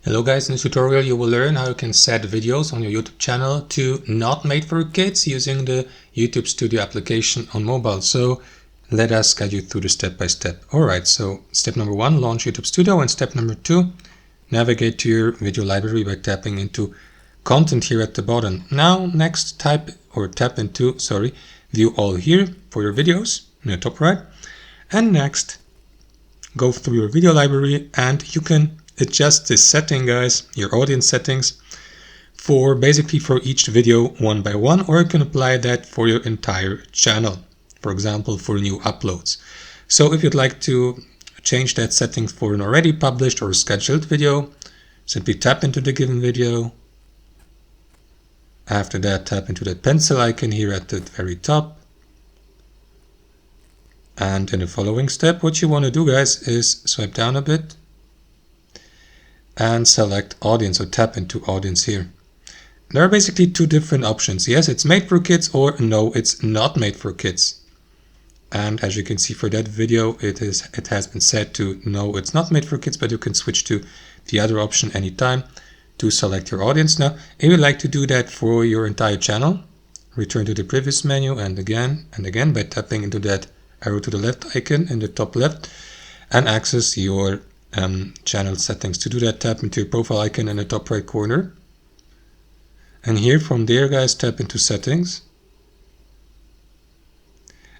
Hello guys, in this tutorial you will learn how you can set videos on your YouTube channel to not made for kids using the YouTube Studio application on mobile. So let us guide you through the step by step. Alright, so step number 1, launch YouTube Studio, and step number 2, navigate to your video library by tapping into content here at the bottom. Now next tap into view all here for your videos in the top right, and next go through your video library and you can adjust this setting, guys, your audience settings, for each video one by one, or you can apply that for your entire channel, for example for new uploads. So if you'd like to change that setting for an already published or scheduled video, simply tap into the given video. After that, tap into that pencil icon here at the very top. And in the following step, what you want to do, guys, is swipe down a bit and select audience, or tap into audience here. There are basically two different options. Yes, it's made for kids, or no, it's not made for kids. And as you can see for that video, it has been set to no, it's not made for kids, but you can switch to the other option anytime to select your audience. Now, if you'd like to do that for your entire channel, return to the previous menu and again by tapping into that arrow to the left icon in the top left and access your channel settings. To do that, tap into your profile icon in the top right corner, and here from there, guys, tap into settings,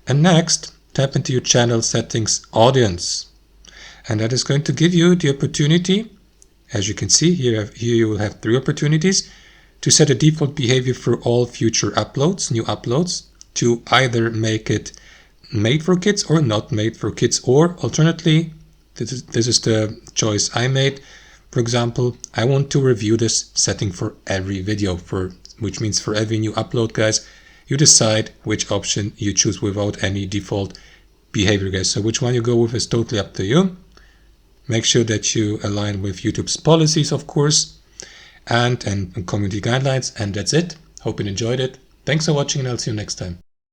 and next tap into your channel settings audience, and that is going to give you the opportunity, as you can see here you will have 3 opportunities to set a default behavior for all future uploads, new uploads, to either make it made for kids or not made for kids, or alternately, this is the choice I made. For example, I want to review this setting for every video, which means for every new upload, guys. You decide which option you choose without any default behavior, guys. So which one you go with is totally up to you. Make sure that you align with YouTube's policies, of course, and community guidelines, and that's it. Hope you enjoyed it. Thanks for watching, and I'll see you next time.